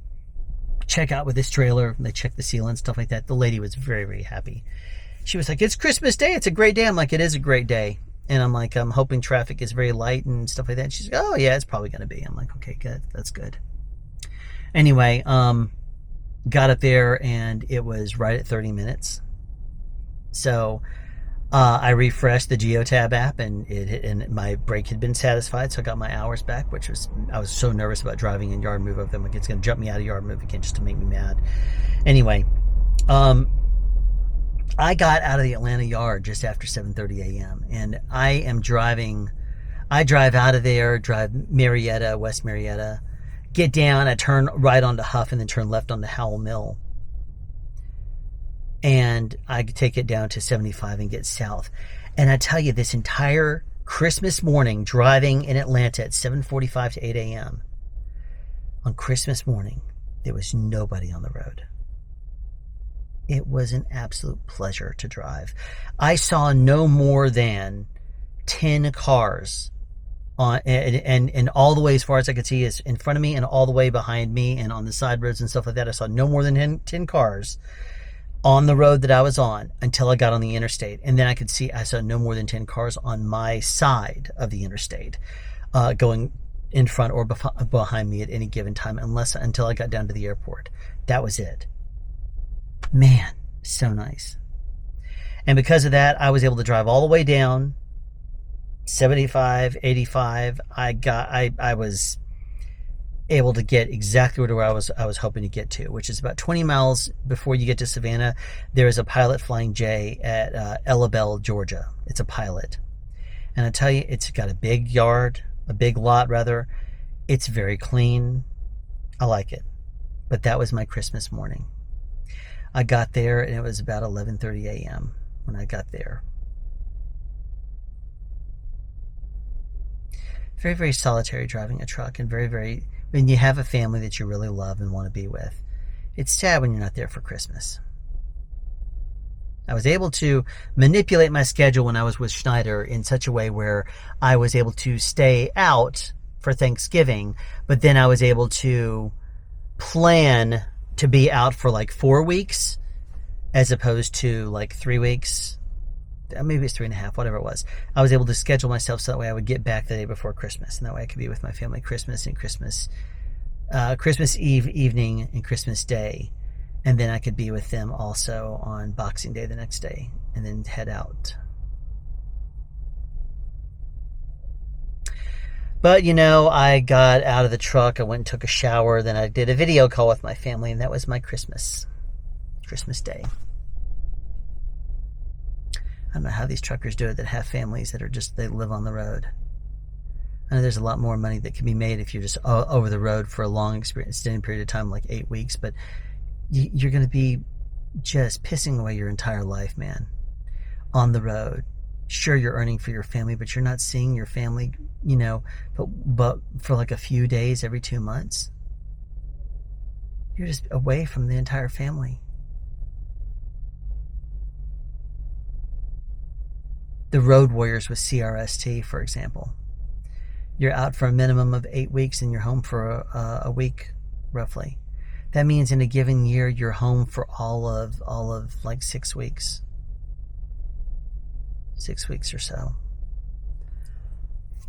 check out with this trailer. They check the seal and stuff like that. The lady was very, very happy. She was like, it's Christmas Day. It's a great day. I'm like, it is a great day. And I'm like, I'm hoping traffic is very light and stuff like that. And she's like, oh, yeah, it's probably going to be. I'm like, okay, good. That's good. Anyway, got up there, and it was right at 30 minutes. So I refreshed the Geotab app, and my break had been satisfied, so I got my hours back, which was, I was so nervous about driving in yard move over them. Like, it's going to jump me out of yard move again just to make me mad. Anyway, I got out of the Atlanta yard just after 7:30 a.m. and I drive out of there, drive West Marietta, get down, I turn right onto Huff and then turn left onto Howell Mill. And I take it down to 75 and get south. And I tell you, this entire Christmas morning, driving in Atlanta at 7:45 to 8 a.m. on Christmas morning, there was nobody on the road. It was an absolute pleasure to drive. I saw no more than 10 cars on, and all the way as far as I could see is in front of me and all the way behind me and on the side roads and stuff like that. I saw no more than 10 cars on the road that I was on until I got on the interstate. And then I saw no more than 10 cars on my side of the interstate going in front or behind me at any given time, until I got down to the airport. That was it. Man, so nice. And because of that, I was able to drive all the way down 75, 85. I was able to get exactly where I was hoping to get to, which is about 20 miles before you get to Savannah. There is a Pilot Flying J at Ellabelle, Georgia. It's a Pilot. And I tell you, it's got a big lot rather. It's very clean. I like it. But that was my Christmas morning. I got there and it was about 11:30 a.m. when I got there. Very, very solitary driving a truck, and very, very, when you have a family that you really love and want to be with. It's sad when you're not there for Christmas. I was able to manipulate my schedule when I was with Schneider in such a way where I was able to stay out for Thanksgiving, but then I was able to plan to be out for like 4 weeks as opposed to like 3 weeks. Maybe it's 3.5, whatever it was. I was able to schedule myself so that way I would get back the day before Christmas, and that way I could be with my family Christmas Eve evening and Christmas Day, and then I could be with them also on Boxing Day the next day, and then head out. But, I got out of the truck, I went and took a shower, then I did a video call with my family, and that was my Christmas Day. I don't know how these truckers do it that have families that they live on the road. I know there's a lot more money that can be made if you're just over the road for a long extended period of time, like 8 weeks, but you're going to be just pissing away your entire life, man, on the road. Sure, you're earning for your family, but you're not seeing your family, but for like a few days every 2 months. You're just away from the entire family. The road warriors with CRST, for example. You're out for a minimum of 8 weeks and you're home for a week, roughly. That means in a given year, you're home for all of like 6 weeks. 6 weeks or so.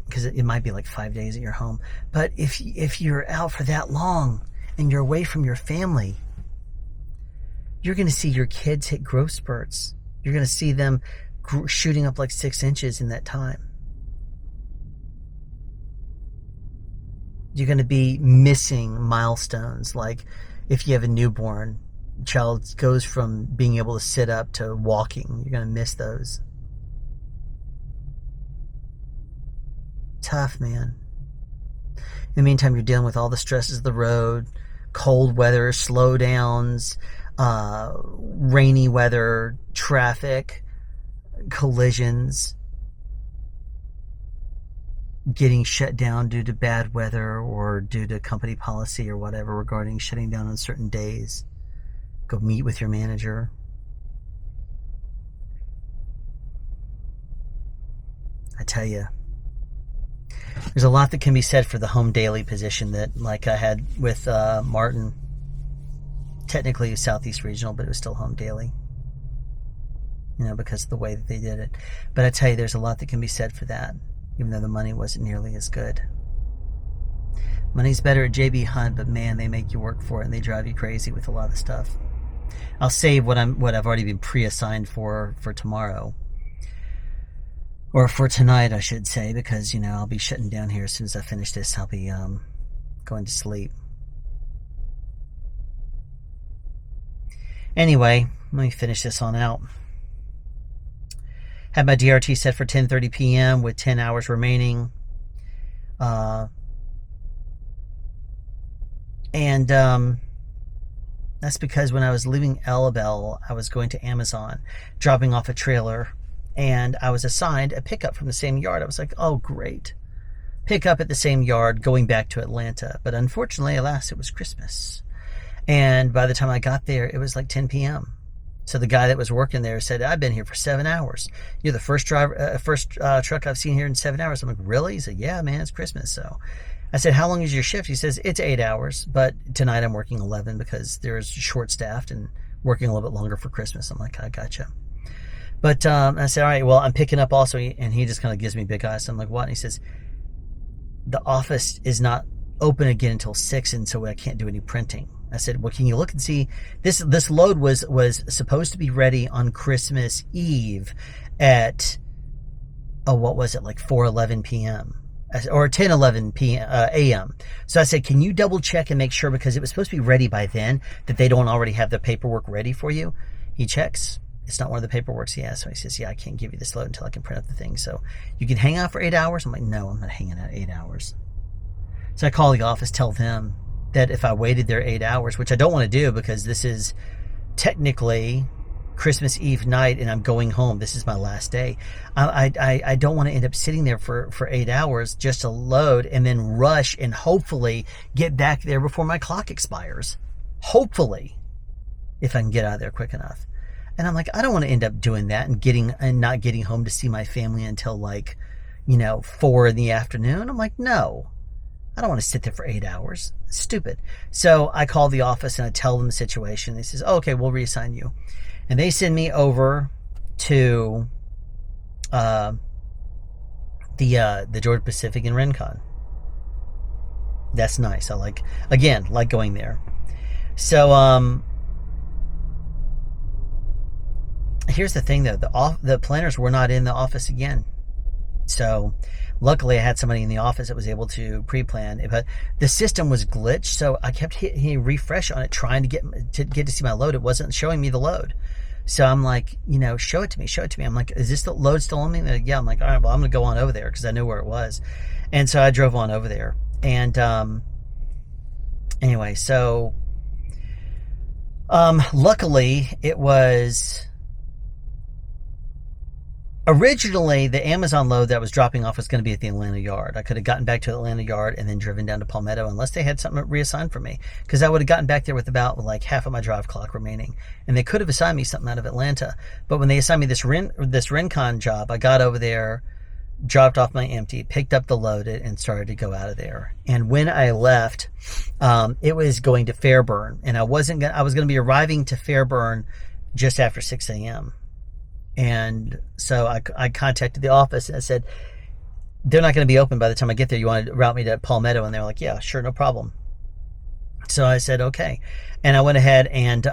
Because it might be like 5 days that you're home. But if you're out for that long and you're away from your family, you're going to see your kids hit growth spurts. You're going to see them shooting up like 6 inches in that time. You're going to be missing milestones. Like if you have a newborn, child goes from being able to sit up to walking. You're going to miss those. Tough, man. In the meantime, you're dealing with all the stresses of the road, cold weather, slowdowns, rainy weather, traffic, collisions, getting shut down due to bad weather or due to company policy or whatever regarding shutting down on certain days. Go meet with your manager. I tell you, there's a lot that can be said for the home daily position that, like I had with Martin. Technically Southeast Regional, but it was still home daily. You know, because of the way that they did it. But I tell you, there's a lot that can be said for that, even though the money wasn't nearly as good. Money's better at JB Hunt, but man, they make you work for it and they drive you crazy with a lot of stuff. I'll save what I've already been pre-assigned for tomorrow. Or for tonight, I should say, because, you know, I'll be shutting down here as soon as I finish this. I'll be going to sleep. Anyway, let me finish this on out. Had my DRT set for 10:30 p.m. with 10 hours remaining. That's because when I was leaving Elabel, I was going to Amazon, dropping off a trailer, and I was assigned a pickup from the same yard. I was like, oh, great. Pickup at the same yard, going back to Atlanta. But unfortunately, alas, it was Christmas. And by the time I got there, it was like 10 p.m. So the guy that was working there said, I've been here for 7 hours. You're the first truck I've seen here in 7 hours. I'm like, really? He said, yeah, man, it's Christmas. So I said, how long is your shift? He says, it's 8 hours, but tonight I'm working 11 because there's short-staffed and working a little bit longer for Christmas. I'm like, I gotcha. But I said, all right, well, I'm picking up also. And he just kind of gives me big eyes. I'm like, what? And he says, the office is not open again until 6, and so I can't do any printing. I said, well, can you look and see? This load was supposed to be ready on Christmas Eve at, what was it, like 4:11 p.m. or 10:11 p.m. a.m. So I said, can you double check and make sure, because it was supposed to be ready by then, that they don't already have the paperwork ready for you? He checks. It's not one of the paperworks he has. So he says, yeah, I can't give you this load until I can print up the thing. So you can hang out for 8 hours? I'm like, no, I'm not hanging out 8 hours. So I call the office, tell them that if I waited there 8 hours, which I don't want to do because this is technically Christmas Eve night and I'm going home. This is my last day. I don't want to end up sitting there for 8 hours just to load and then rush and hopefully get back there before my clock expires. Hopefully, if I can get out of there quick enough. And I'm like, I don't want to end up doing that and not getting home to see my family until 4 in the afternoon. I'm like, no. I don't want to sit there for 8 hours. It's stupid. So I call the office and I tell them the situation. They says, oh, okay, we'll reassign you. And they send me over to the Georgia Pacific in Rincon. That's nice. I like going there. So here's the thing though, the planners were not in the office again. So luckily I had somebody in the office that was able to pre-plan, but the system was glitched. So I kept hitting refresh on it, trying to get to see my load. It wasn't showing me the load. So I'm like, show it to me. I'm like, is this the load still on me? Like, yeah. I'm like, all right, well, I'm going to go on over there because I knew where it was. And so I drove on over there. And anyway, so luckily it was... Originally, the Amazon load that I was dropping off was going to be at the Atlanta yard. I could have gotten back to the Atlanta yard and then driven down to Palmetto unless they had something reassigned for me, because I would have gotten back there with about half of my drive clock remaining, and they could have assigned me something out of Atlanta. But when they assigned me this Rincon job, I got over there, dropped off my empty, picked up the load, and started to go out of there. And when I left, it was going to Fairburn, and I was going to be arriving to Fairburn just after 6 a.m. And so I contacted the office and I said, they're not going to be open by the time I get there. You want to route me to Palmetto? And they were like, yeah, sure, no problem. So I said, okay. And I went ahead and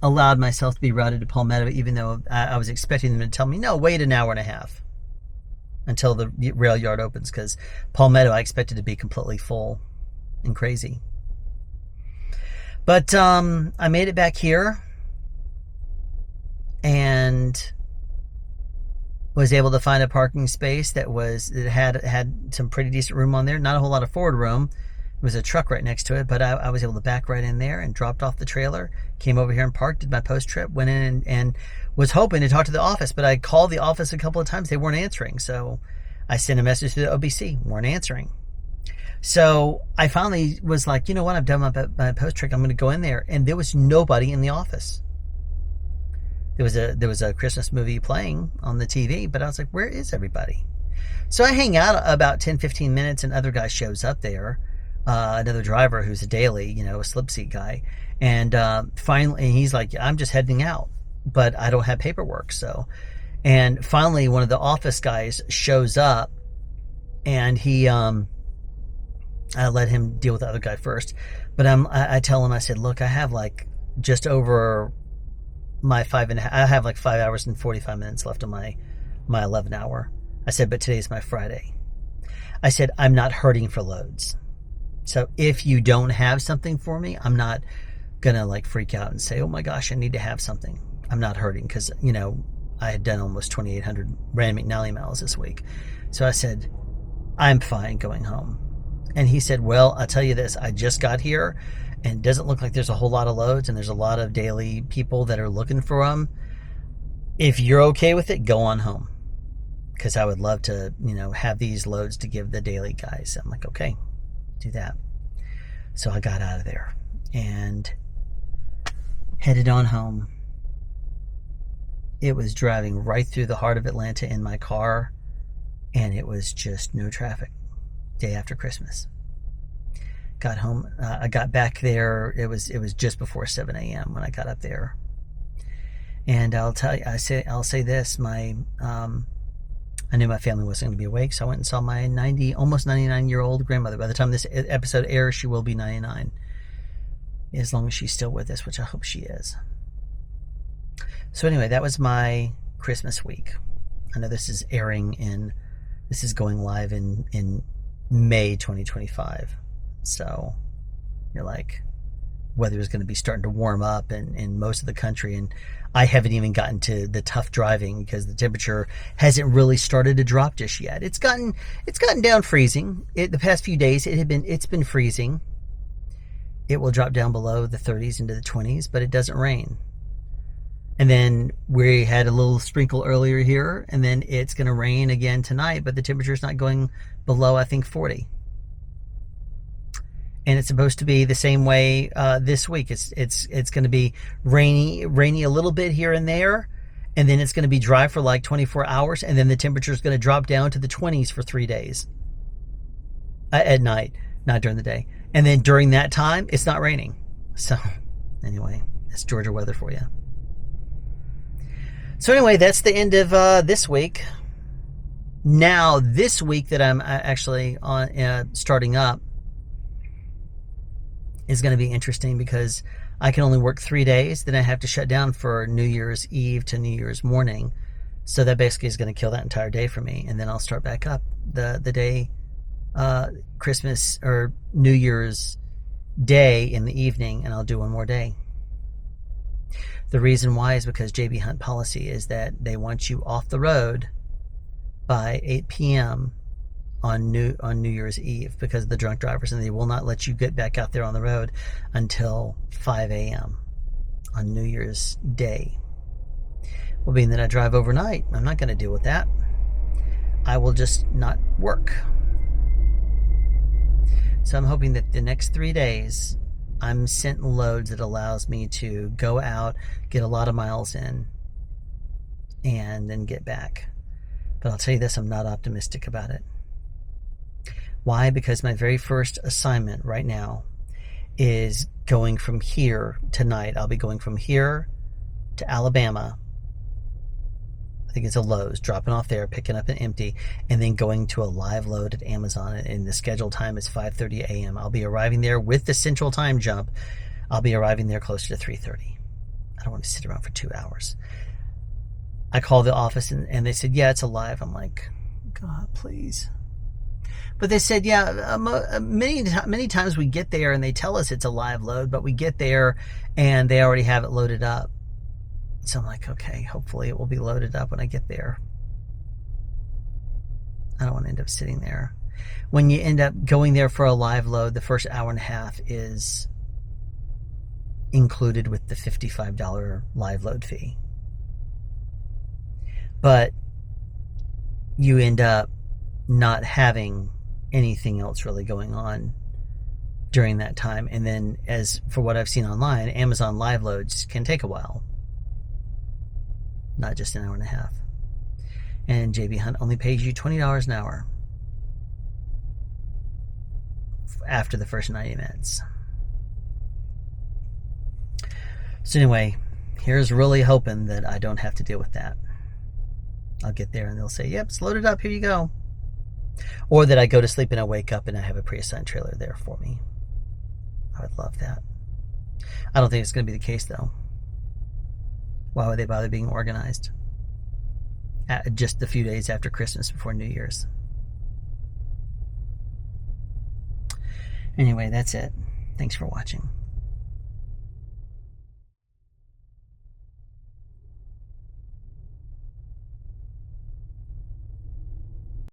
allowed myself to be routed to Palmetto, even though I was expecting them to tell me, no, wait an hour and a half until the rail yard opens, because Palmetto I expected to be completely full and crazy. But I made it back here and was able to find a parking space that had some pretty decent room on there. Not a whole lot of forward room. There was a truck right next to it, but I was able to back right in there and dropped off the trailer, came over here and parked, did my post trip, went in and was hoping to talk to the office, but I called the office a couple of times. They weren't answering. So I sent a message to the OBC, weren't answering. So I finally was like, you know what? I've done my post trip. I'm going to go in there. And there was nobody in the office. There was a Christmas movie playing on the TV, but I was like, where is everybody? So I hang out about 10, 15 minutes, and other guy shows up there. Another driver who's a daily, a slip seat guy. And finally, he's like, I'm just heading out, but I don't have paperwork. And finally, one of the office guys shows up, and I let him deal with the other guy first. But I tell him, I said, look, I have like just over my 5.5, I have like 5 hours and 45 minutes left on my 11 hour. I said, but today's my Friday. I said, I'm not hurting for loads. So if you don't have something for me, I'm not going to like freak out and say, oh my gosh, I need to have something. I'm not hurting because, I had done almost 2,800 Rand McNally miles this week. So I said, I'm fine going home. And he said, well, I'll tell you this, I just got here and it doesn't look like there's a whole lot of loads, and there's a lot of daily people that are looking for them. If you're okay with it, go on home, because I would love to, have these loads to give the daily guys. I'm like, okay, do that. So I got out of there and headed on home. It was driving right through the heart of Atlanta in my car, and it was just no traffic. Day after Christmas. Got home. I got back there. It was just before 7 a.m. when I got up there. And I'll tell you, I'll say this. I knew my family wasn't going to be awake, so I went and saw my almost 99-year-old grandmother. By the time this episode airs, she will be 99, as long as she's still with us, which I hope she is. So anyway, that was my Christmas week. I know this is going live in May 2025. So you're like, weather is going to be starting to warm up in most of the country, and I haven't even gotten to the tough driving because the temperature hasn't really started to drop just yet. It's gotten down freezing. The past few days it's been freezing. It will drop down below the 30s into the 20s, but it doesn't rain. And then we had a little sprinkle earlier here, and then it's going to rain again tonight, but the temperature's not going below, I think, 40. And it's supposed to be the same way this week. It's going to be rainy a little bit here and there, and then it's going to be dry for like 24 hours, and then the temperature is going to drop down to the 20s for 3 days at night, not during the day. And then during that time, it's not raining. So anyway, that's Georgia weather for you. So anyway, that's the end of this week. Now, this week that I'm actually on starting up is going to be interesting because I can only work 3 days. Then I have to shut down for New Year's Eve to New Year's morning. So that basically is going to kill that entire day for me. And then I'll start back up the day Christmas or New Year's Day in the evening, and I'll do one more day. The reason why is because JB Hunt policy is that they want you off the road by 8 p.m. on New Year's Eve because of the drunk drivers, and they will not let you get back out there on the road until 5 a.m. on New Year's Day. Well, being that I drive overnight, I'm not going to deal with that. I will just not work. So I'm hoping that the next 3 days I'm sent loads that allows me to go out, get a lot of miles in, and then get back. But I'll tell you this, I'm not optimistic about it. Why? Because my very first assignment right now is going from here tonight. I'll be going from here to Alabama. I think it's a Lowe's, dropping off there, picking up an empty, and then going to a live load at Amazon. And the scheduled time is 5:30 a.m. I'll be arriving there with the central time jump. I'll be arriving there closer to 3:30. I don't want to sit around for 2 hours. I called the office and they said, yeah, it's alive. I'm like, God, please. But they said, yeah, many times we get there and they tell us it's a live load, but we get there and they already have it loaded up. So I'm like, okay, hopefully it will be loaded up when I get there. I don't want to end up sitting there. When you end up going there for a live load, the first hour and a half is included with the $55 live load fee. But you end up not having anything else really going on during that time. And then, as for what I've seen online, Amazon live loads can take a while, not just an hour and a half. And JB Hunt only pays you $20 an hour after the first 90 minutes. So anyway, here's really hoping that I don't have to deal with that. I'll get there and they'll say, yep, it's loaded up, here you go. Or that I go to sleep and I wake up and I have a pre-assigned trailer there for me. I would love that. I don't think it's going to be the case, though. Why would they bother being organized just a few days after Christmas before New Year's? Anyway, that's it. Thanks for watching.